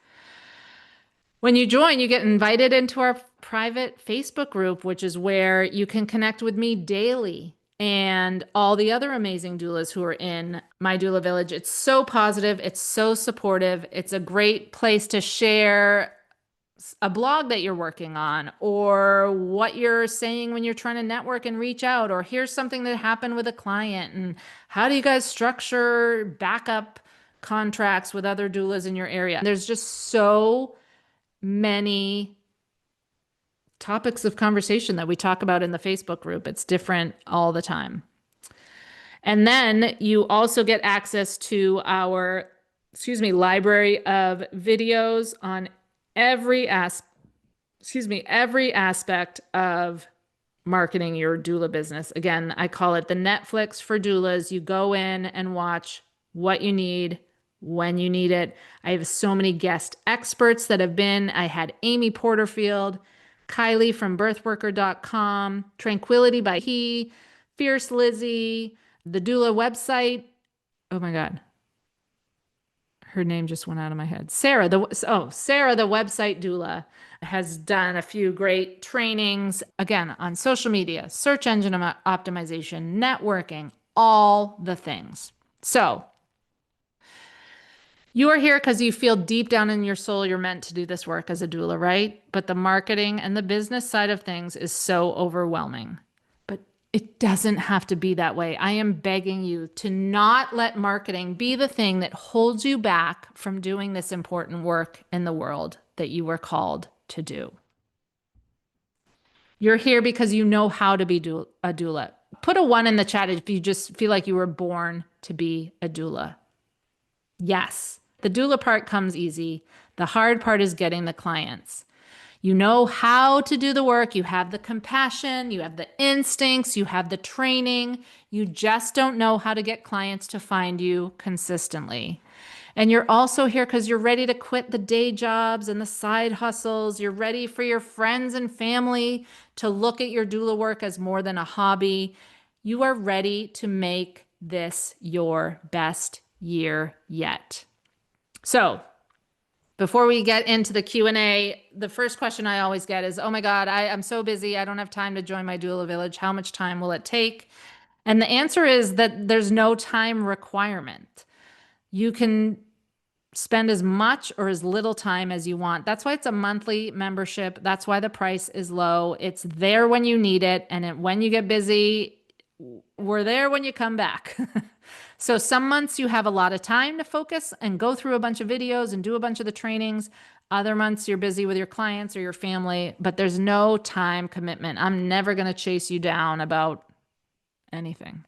When you join, you get invited into our private Facebook group, which is where you can connect with me daily and all the other amazing doulas who are in My Doula Village. It's so positive. It's so supportive. It's a great place to share a blog that you're working on, or what you're saying when you're trying to network and reach out, or here's something that happened with a client, and how do you guys structure backup contracts with other doulas in your area. There's just so many topics of conversation that we talk about in the Facebook group. It's different all the time. And then you also get access to our, library of videos on every aspect of marketing your doula business. Again, I call it the Netflix for doulas. You go in and watch what you need when you need it. I have so many guest experts that have been. I had Amy Porterfield, Kylie from birthworker.com, Tranquility by He, Fierce Lizzie, the doula website. Oh my God. Her name just went out of my head. Sarah, the website doula, has done a few great trainings, again, on social media, search engine optimization, networking, all the things. So you are here because you feel deep down in your soul you're meant to do this work as a doula, right? But the marketing and the business side of things is so overwhelming. But it doesn't have to be that way. I am begging you to not let marketing be the thing that holds you back from doing this important work in the world that you were called to do. You're here because you know how to be a doula. Put a 1 in the chat if you just feel like you were born to be a doula. Yes, the doula part comes easy. The hard part is getting the clients. You know how to do the work. You have the compassion, you have the instincts, you have the training. You just don't know how to get clients to find you consistently. And you're also here because you're ready to quit the day jobs and the side hustles. You're ready for your friends and family to look at your doula work as more than a hobby. You are ready to make this your best year yet. So before we get into the Q&A, the first question I always get is, oh my God, I'm so busy. I don't have time to join my doula village. How much time will it take? And the answer is that there's no time requirement. You can spend as much or as little time as you want. That's why it's a monthly membership. That's why the price is low. It's there when you need it. And when you get busy, we're there when you come back. So some months you have a lot of time to focus and go through a bunch of videos and do a bunch of the trainings. Other months you're busy with your clients or your family, but there's no time commitment. I'm never going to chase you down about anything.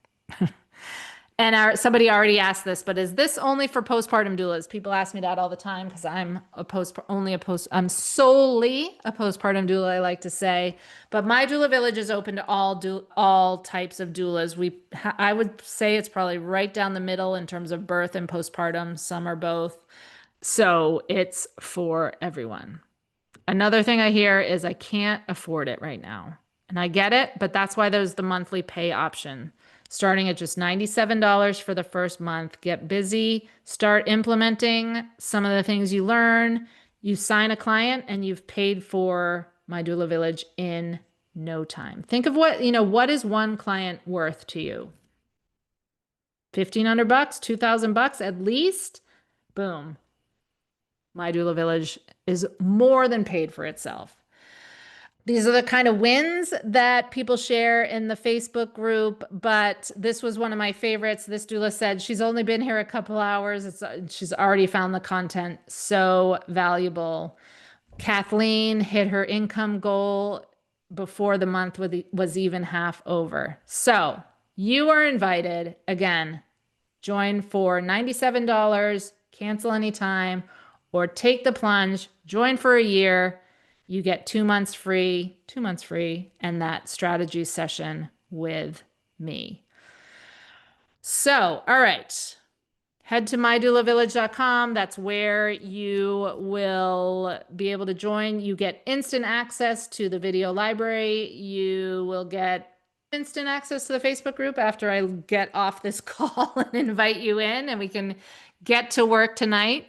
And somebody already asked this, but is this only for postpartum doulas? People ask me that all the time because I'm I'm solely a postpartum doula, I like to say. But my doula village is open to all types of doulas. I would say it's probably right down the middle in terms of birth and postpartum. Some are both. So it's for everyone. Another thing I hear is I can't afford it right now. And I get it, but that's why there's the monthly pay option. Starting at just $97 for the first month. Get busy, start implementing some of the things you learn. You sign a client and you've paid for my doula village in no time. Think of what is one client worth to you? 1,500 bucks, 2,000 bucks at least? Boom. My doula village is more than paid for itself. These are the kind of wins that people share in the Facebook group, but this was one of my favorites. This doula said she's only been here a couple hours. She's already found the content so valuable. Kathleen hit her income goal before the month was even half over. So you are invited. Again, join for $97, cancel anytime, or take the plunge, join for a year. You get 2 months free, and that strategy session with me. So, all right. Head to mydoulavillage.com. That's where you will be able to join. You get instant access to the video library. You will get instant access to the Facebook group after I get off this call and invite you in, and we can get to work tonight.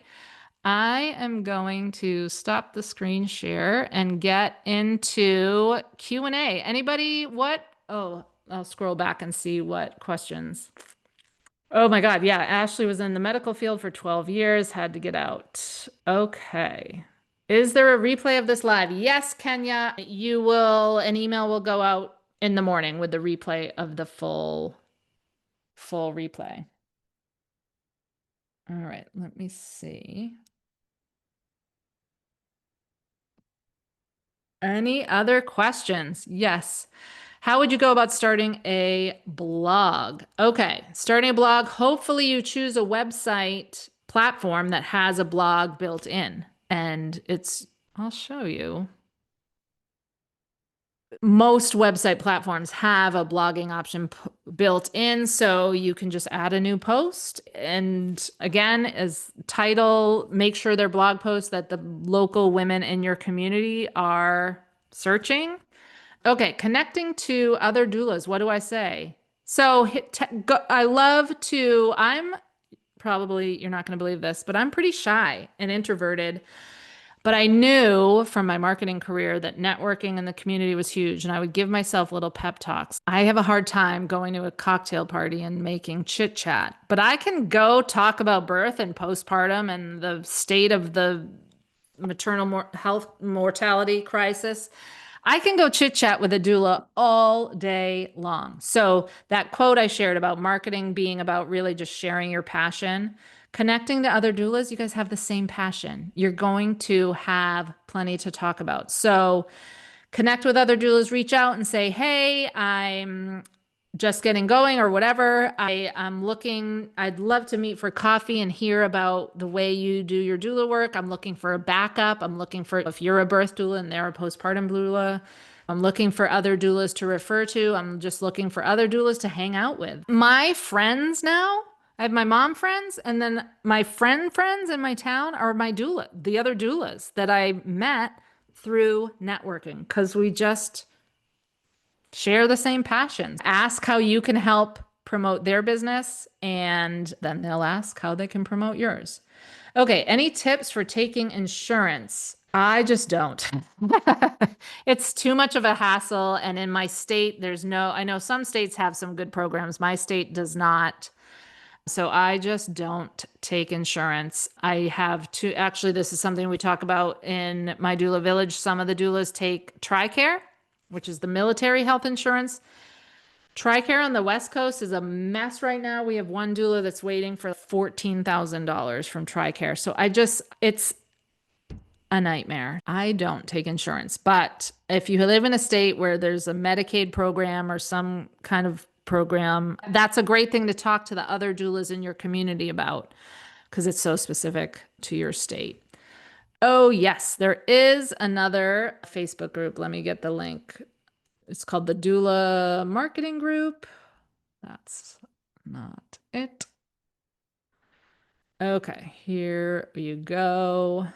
I am going to stop the screen share and get into Q&A. Anybody, what? Oh, I'll scroll back and see what questions. Oh my God, yeah, Ashley was in the medical field for 12 years, had to get out. Okay. Is there a replay of this live? Yes, Kenya. An email will go out in the morning with the replay of the full replay. All right, let me see. Any other questions? Yes. How would you go about starting a blog? Okay, starting a blog. Hopefully you choose a website platform that has a blog built in. And I'll show you. most website platforms have a blogging option built in, so you can just add a new post. And again, as title, make sure they're blog posts that the local women in your community are searching. Okay, connecting to other doulas. What do I say? So I love to, I'm probably, you're not going to believe this, but I'm pretty shy and introverted. But I knew from my marketing career that networking in the community was huge, and I would give myself little pep talks. I have a hard time going to a cocktail party and making chit chat, but I can go talk about birth and postpartum and the state of the maternal health mortality crisis. I can go chit chat with a doula all day long. So, that quote I shared about marketing being about really just sharing your passion, connecting to other doulas, you guys have the same passion. You're going to have plenty to talk about. So, connect with other doulas, reach out and say, hey, I'm just getting going or whatever. I'm looking, I'd love to meet for coffee and hear about the way you do your doula work. I'm looking for a backup. I'm looking for, if you're a birth doula and they're a postpartum doula, I'm looking for other doulas to refer to. I'm just looking for other doulas to hang out with. My friends now, I have my mom friends, and then my friends in my town are my doula, the other doulas that I met through networking because we just share the same passions. Ask how you can help promote their business, and then they'll ask how they can promote yours. Okay, any tips for taking insurance? I just don't. It's too much of a hassle. And in my state, there's no, I know some states have some good programs. My state does not. So I just don't take insurance. I have to, actually, this is something we talk about in my doula village. Some of the doulas take TRICARE, which is the military health insurance. TRICARE on the West Coast is a mess right now. We have one doula that's waiting for $14,000 from TRICARE. So it's a nightmare. I don't take insurance. But if you live in a state where there's a Medicaid program or some kind of program, that's a great thing to talk to the other doulas in your community about because it's so specific to your state. Oh, yes, there is another Facebook group. Let me get the link. It's called the Doula Marketing Group. That's not it. Okay, here you go.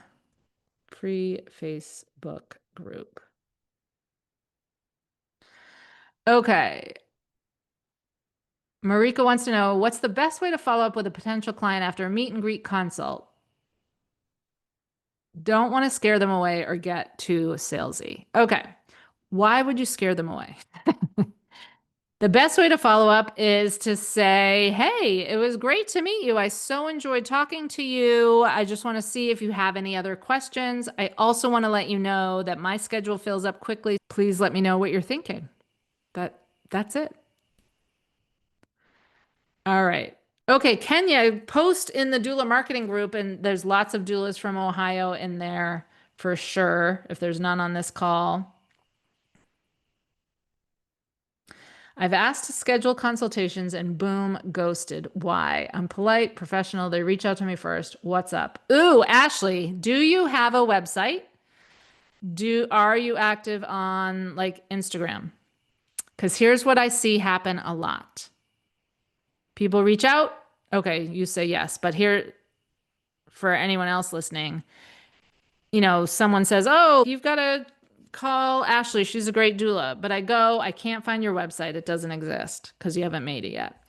Free Facebook group. Okay. Marika wants to know what's the best way to follow up with a potential client after a meet and greet consult? Don't want to scare them away or get too salesy. Okay. Why would you scare them away? The best way to follow up is to say, hey, it was great to meet you. I so enjoyed talking to you. I just want to see if you have any other questions. I also want to let you know that my schedule fills up quickly. Please let me know what you're thinking. That's it. All right. Okay, Kenya, post in the doula marketing group, and there's lots of doulas from Ohio in there for sure, if there's none on this call. I've asked to schedule consultations and boom, ghosted. Why? I'm polite, professional. They reach out to me first. What's up? Ooh, Ashley, do you have a website? Are you active on like Instagram? Because here's what I see happen a lot. People reach out. Okay, you say yes, but here for anyone else listening, someone says, "Oh, you've got to call Ashley. She's a great doula." But I can't find your website. It doesn't exist because you haven't made it yet.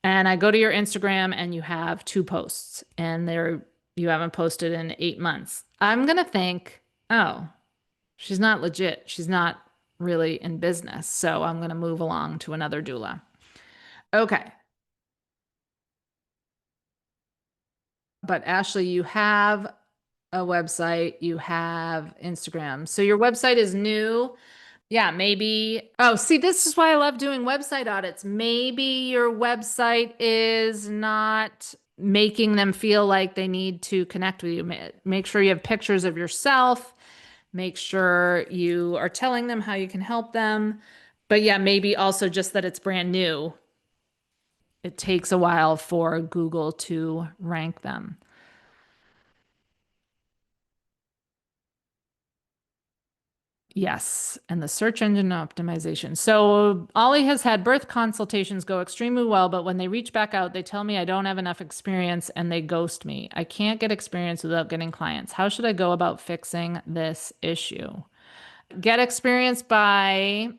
And I go to your Instagram and you have two posts and you haven't posted in 8 months. I'm going to think, oh, she's not legit. She's not really in business. So I'm going to move along to another doula. Okay. But Ashley, you have a website, you have Instagram. So your website is new. Yeah, maybe. Oh, see, this is why I love doing website audits. Maybe your website is not making them feel like they need to connect with you. Make sure you have pictures of yourself. Make sure you are telling them how you can help them. But yeah, maybe also just that it's brand new. It takes a while for Google to rank them. Yes, and the search engine optimization. So Ollie has had birth consultations go extremely well, but when they reach back out, they tell me I don't have enough experience and they ghost me. I can't get experience without getting clients. How should I go about fixing this issue? Get experience by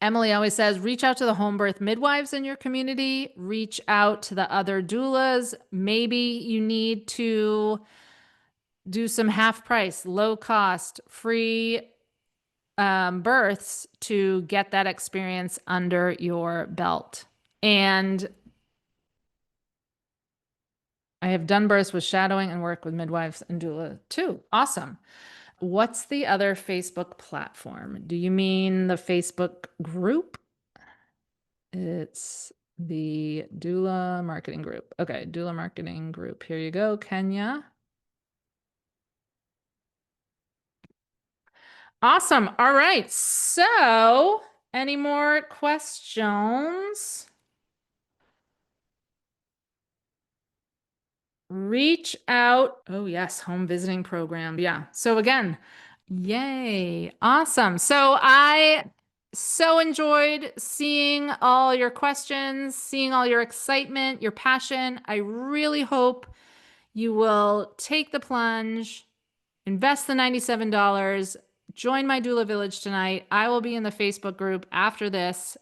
Emily always says, reach out to the home birth midwives in your community, reach out to the other doulas. Maybe you need to do some half price, low cost, free births to get that experience under your belt. And I have done births with shadowing and work with midwives and doula too. Awesome. What's the other Facebook platform? Do you mean the Facebook group? It's the Doula Marketing Group. Okay, Doula Marketing Group. Here you go, Kenya. Awesome. All right. So, any more questions? Reach out. Oh, yes, home visiting program. Yeah. So again, yay. Awesome. So I so enjoyed seeing all your questions, seeing all your excitement, your passion. I really hope you will take the plunge, invest the $97, join my doula village tonight. I will be in the Facebook group after this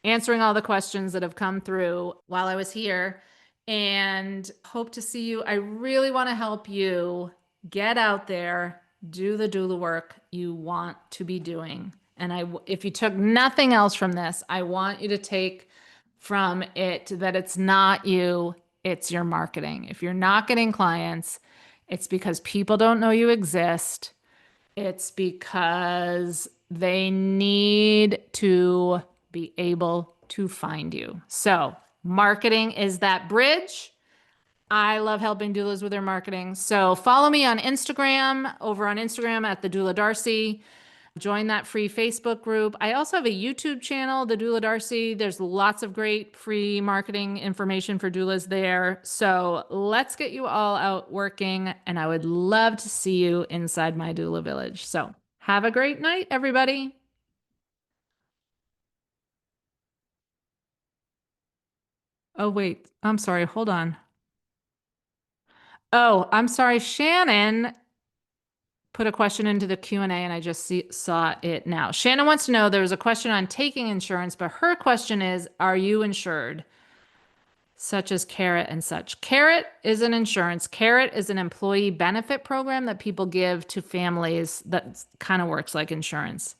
answering all the questions that have come through while I was here and hope to see you. I really want to help you get out there, do the doula work you want to be doing. And if you took nothing else from this, I want you to take from it that it's not you, it's your marketing. If you're not getting clients, it's because people don't know you exist. It's because they need to be able to find you. So, marketing is that bridge. I love helping doulas with their marketing. So, follow me on Instagram, over on Instagram at the Doula Darcy. Join that free Facebook group. I also have a YouTube channel, the Doula Darcy. There's lots of great free marketing information for doulas there. So let's get you all out working, and I would love to see you inside my doula village. So have a great night, everybody. Oh, wait. I'm sorry. Hold on. Oh, I'm sorry. Shannon put a question into the Q&A and I just saw it now. Shannon wants to know there was a question on taking insurance, but her question is, are you insured? Such as Carrot and such. Carrot is an insurance. Carrot is an employee benefit program that people give to families that kind of works like insurance.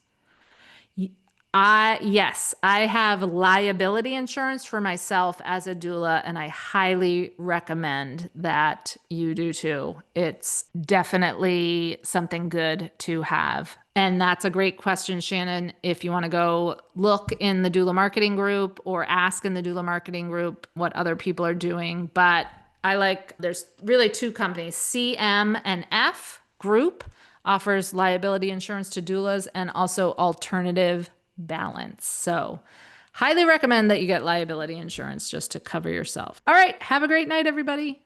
Yes, I have liability insurance for myself as a doula, and I highly recommend that you do too. It's definitely something good to have. And that's a great question, Shannon. If you want to go look in the doula marketing group or ask in the doula marketing group what other people are doing. But there's really two companies, CM and F Group offers liability insurance to doulas and also alternative balance. So, highly recommend that you get liability insurance just to cover yourself. All right. Have a great night, everybody.